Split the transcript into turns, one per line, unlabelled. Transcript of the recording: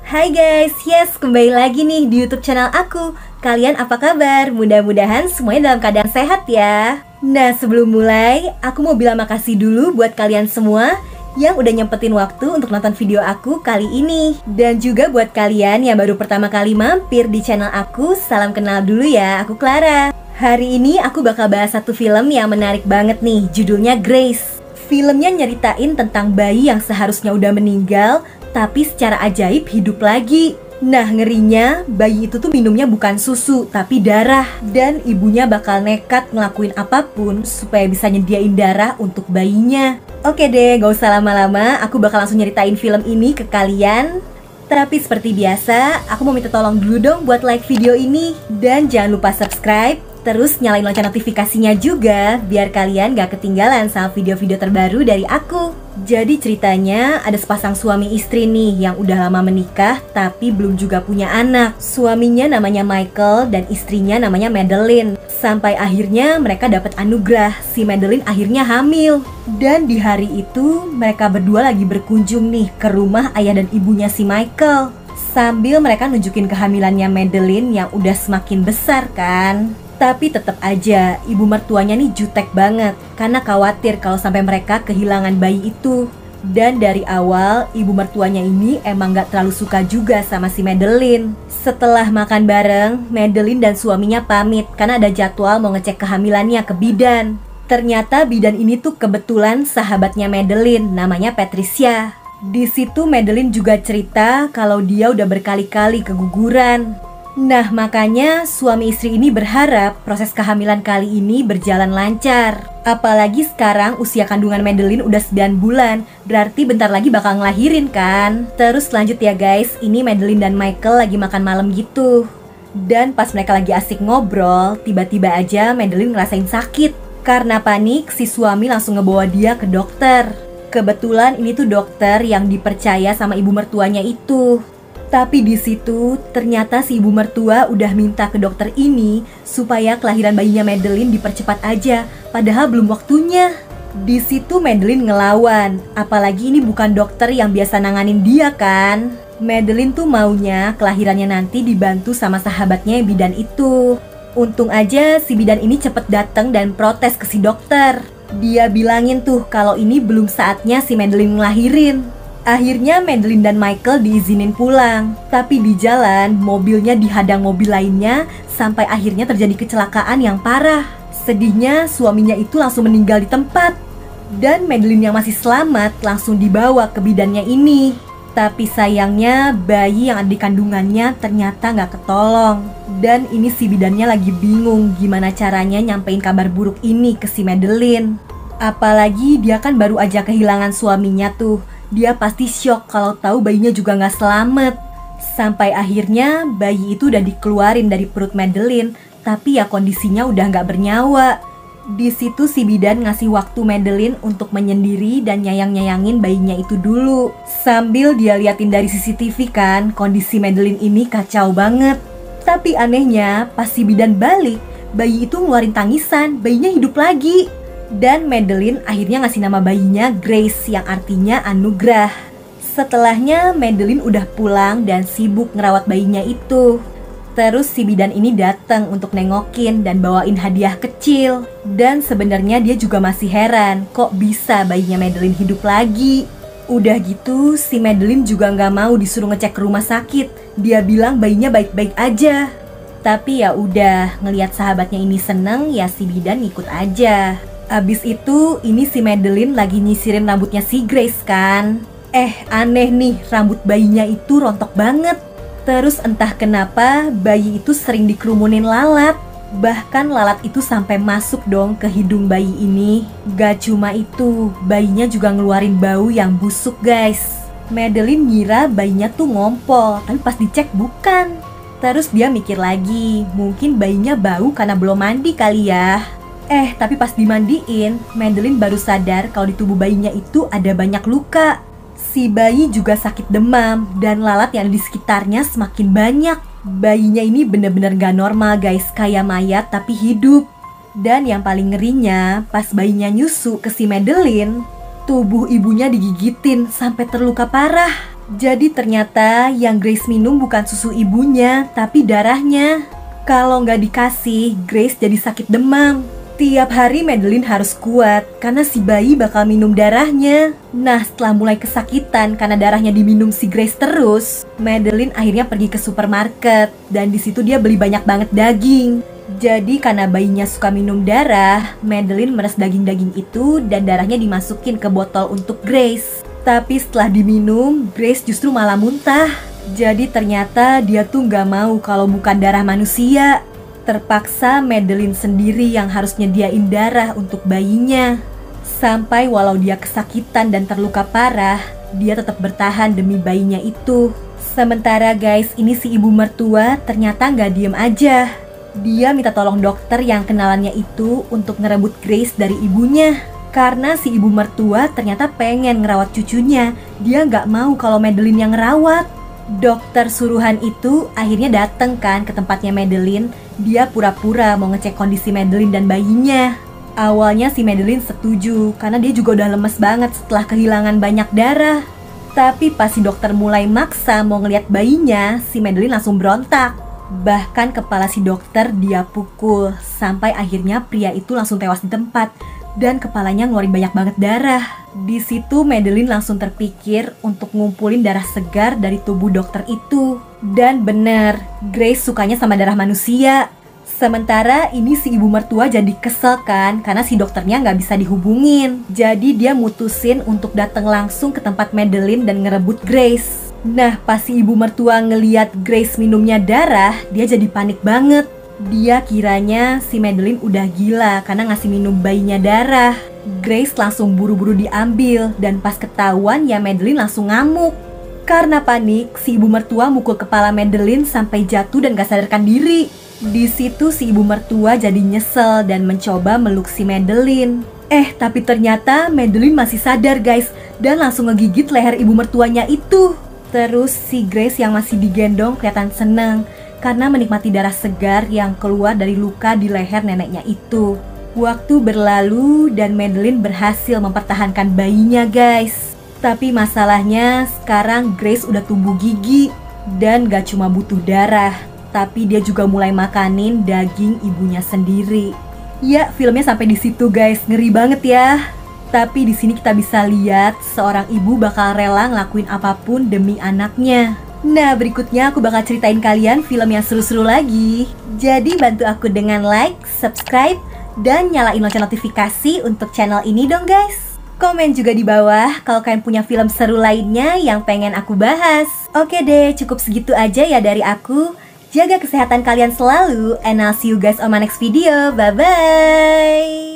Hai guys, yes kembali lagi nih di YouTube channel aku. Kalian apa kabar? Mudah-mudahan semuanya dalam keadaan sehat ya. Nah sebelum mulai, aku mau bilang makasih dulu buat kalian semua yang udah nyempetin waktu untuk nonton video aku kali ini. Dan juga buat kalian yang baru pertama kali mampir di channel aku, salam kenal dulu ya, aku Clara. Hari ini aku bakal bahas satu film yang menarik banget nih, judulnya Grace. Filmnya nyeritain tentang bayi yang seharusnya udah meninggal, tapi secara ajaib hidup lagi. Nah ngerinya, bayi itu tuh minumnya bukan susu, tapi darah. Dan ibunya bakal nekat ngelakuin apapun supaya bisa nyediain darah untuk bayinya. Oke deh, gak usah lama-lama, aku bakal langsung nyeritain film ini ke kalian. Tapi seperti biasa, aku mau minta tolong dulu dong buat like video ini. Dan jangan lupa subscribe, terus nyalain lonceng notifikasinya juga, biar kalian gak ketinggalan sama video-video terbaru dari aku. Jadi ceritanya ada sepasang suami istri nih yang udah lama menikah tapi belum juga punya anak. Suaminya namanya Michael dan istrinya namanya Madeline. Sampai akhirnya mereka dapat anugerah, si Madeline akhirnya hamil. Dan di hari itu mereka berdua lagi berkunjung nih ke rumah ayah dan ibunya si Michael. Sambil mereka nunjukin kehamilannya Madeline yang udah semakin besar kan. Tapi tetap aja ibu mertuanya nih jutek banget karena khawatir kalau sampai mereka kehilangan bayi itu. Dan dari awal ibu mertuanya ini emang gak terlalu suka juga sama si Madeline. Setelah makan bareng, Madeline dan suaminya pamit karena ada jadwal mau ngecek kehamilannya ke bidan. Ternyata bidan ini tuh kebetulan sahabatnya Madeline, namanya Patricia. Di situ Madeline juga cerita kalau dia udah berkali-kali keguguran. Nah makanya suami istri ini berharap proses kehamilan kali ini berjalan lancar. Apalagi sekarang usia kandungan Madeline udah 9 bulan, berarti bentar lagi bakal ngelahirin kan. Terus lanjut ya guys, ini Madeline dan Michael lagi makan malam gitu. Dan pas mereka lagi asik ngobrol, tiba-tiba aja Madeline ngerasain sakit. Karena panik, si suami langsung ngebawa dia ke dokter. Kebetulan ini tuh dokter yang dipercaya sama ibu mertuanya itu. Tapi di situ ternyata si ibu mertua udah minta ke dokter ini supaya kelahiran bayinya Madeline dipercepat aja, padahal belum waktunya. Di situ Madeline ngelawan, apalagi ini bukan dokter yang biasa nanganin dia kan. Madeline tuh maunya kelahirannya nanti dibantu sama sahabatnya yang bidan itu. Untung aja si bidan ini cepet datang dan protes ke si dokter. Dia bilangin tuh kalau ini belum saatnya si Madeline ngelahirin. Akhirnya Madeline dan Michael diizinin pulang. Tapi di jalan mobilnya dihadang mobil lainnya sampai akhirnya terjadi kecelakaan yang parah. Sedihnya suaminya itu langsung meninggal di tempat. Dan Madeline yang masih selamat langsung dibawa ke bidannya ini. Tapi sayangnya bayi yang ada di kandungannya ternyata gak ketolong. Dan ini si bidannya lagi bingung gimana caranya nyampein kabar buruk ini ke si Madeline. Apalagi dia kan baru aja kehilangan suaminya tuh. Dia pasti syok kalau tahu bayinya juga gak selamat. Sampai akhirnya bayi itu udah dikeluarin dari perut Madeline, tapi ya kondisinya udah gak bernyawa. Di situ si bidan ngasih waktu Madeline untuk menyendiri dan nyayang-nyayangin bayinya itu dulu. Sambil dia liatin dari CCTV kan, kondisi Madeline ini kacau banget. Tapi anehnya pas si bidan balik, bayi itu ngeluarin tangisan, bayinya hidup lagi. Dan Madeline akhirnya ngasih nama bayinya Grace yang artinya anugerah. Setelahnya Madeline udah pulang dan sibuk ngerawat bayinya itu. Terus si bidan ini datang untuk nengokin dan bawain hadiah kecil. Dan sebenarnya dia juga masih heran kok bisa bayinya Madeline hidup lagi. Udah gitu si Madeline juga gak mau disuruh ngecek ke rumah sakit. Dia bilang bayinya baik-baik aja. Tapi ya udah, ngelihat sahabatnya ini seneng ya si bidan ngikut aja. Abis itu, ini si Madeline lagi nyisirin rambutnya si Grace kan. Aneh nih, rambut bayinya itu rontok banget. Terus entah kenapa, bayi itu sering dikerumunin lalat. Bahkan lalat itu sampai masuk dong ke hidung bayi ini. Gak cuma itu, bayinya juga ngeluarin bau yang busuk guys. Madeline ngira bayinya tuh ngompol, tapi pas dicek bukan. Terus dia mikir lagi, mungkin bayinya bau karena belum mandi kali ya. Tapi pas dimandiin, Madeline baru sadar kalau di tubuh bayinya itu ada banyak luka. Si bayi juga sakit demam dan lalat yang ada di sekitarnya semakin banyak. Bayinya ini bener-bener gak normal guys, kayak mayat tapi hidup. Dan yang paling ngerinya, pas bayinya nyusu ke si Madeline, tubuh ibunya digigitin sampai terluka parah. Jadi ternyata yang Grace minum bukan susu ibunya, tapi darahnya. Kalau nggak dikasih, Grace jadi sakit demam. Tiap hari Madeline harus kuat karena si bayi bakal minum darahnya. Nah, setelah mulai kesakitan karena darahnya diminum si Grace terus, Madeline akhirnya pergi ke supermarket dan di situ dia beli banyak banget daging. Jadi karena bayinya suka minum darah, Madeline meres daging-daging itu dan darahnya dimasukin ke botol untuk Grace. Tapi setelah diminum, Grace justru malah muntah. Jadi ternyata dia tuh nggak mau kalau bukan darah manusia. Terpaksa Madeline sendiri yang harus nyediain darah untuk bayinya. Sampai walau dia kesakitan dan terluka parah, dia tetap bertahan demi bayinya itu. Sementara guys, ini si ibu mertua ternyata nggak diem aja. Dia minta tolong dokter yang kenalannya itu untuk ngerebut Grace dari ibunya. Karena si ibu mertua ternyata pengen ngerawat cucunya. Dia nggak mau kalau Madeline yang ngerawat. Dokter suruhan itu akhirnya dateng kan ke tempatnya Madeline. Dia pura-pura mau ngecek kondisi Madeline dan bayinya. Awalnya si Madeline setuju karena dia juga udah lemes banget setelah kehilangan banyak darah. Tapi pas si dokter mulai maksa mau ngeliat bayinya, si Madeline langsung berontak. Bahkan kepala si dokter dia pukul, sampai akhirnya pria itu langsung tewas di tempat dan kepalanya ngeluarin banyak banget darah. Di situ Madeline langsung terpikir untuk ngumpulin darah segar dari tubuh dokter itu. Dan bener, Grace sukanya sama darah manusia. Sementara ini si ibu mertua jadi kesel kan karena si dokternya nggak bisa dihubungin. Jadi dia mutusin untuk datang langsung ke tempat Madeline dan ngerebut Grace. Nah, pas si ibu mertua ngeliat Grace minumnya darah, dia jadi panik banget. Dia kiranya si Madeline udah gila karena ngasih minum bayinya darah. Grace langsung buru-buru diambil dan pas ketahuan ya Madeline langsung ngamuk. Karena panik, si ibu mertua mukul kepala Madeline sampai jatuh dan gak sadarkan diri. Di situ si ibu mertua jadi nyesel dan mencoba meluk si Madeline. Tapi ternyata Madeline masih sadar guys dan langsung ngegigit leher ibu mertuanya itu. Terus si Grace yang masih digendong kelihatan senang karena menikmati darah segar yang keluar dari luka di leher neneknya itu. Waktu berlalu dan Madeline berhasil mempertahankan bayinya guys. Tapi masalahnya sekarang Grace udah tumbuh gigi dan gak cuma butuh darah, tapi dia juga mulai makanin daging ibunya sendiri. Ya, filmnya sampai di situ guys, ngeri banget ya. Tapi di sini kita bisa lihat seorang ibu bakal rela ngelakuin apapun demi anaknya. Nah, berikutnya aku bakal ceritain kalian film yang seru-seru lagi. Jadi bantu aku dengan like, subscribe, dan nyalain lonceng notifikasi untuk channel ini dong guys. Komen juga di bawah kalau kalian punya film seru lainnya yang pengen aku bahas. Oke deh, cukup segitu aja ya dari aku. Jaga kesehatan kalian selalu, and I'll see you guys on my next video. Bye-bye.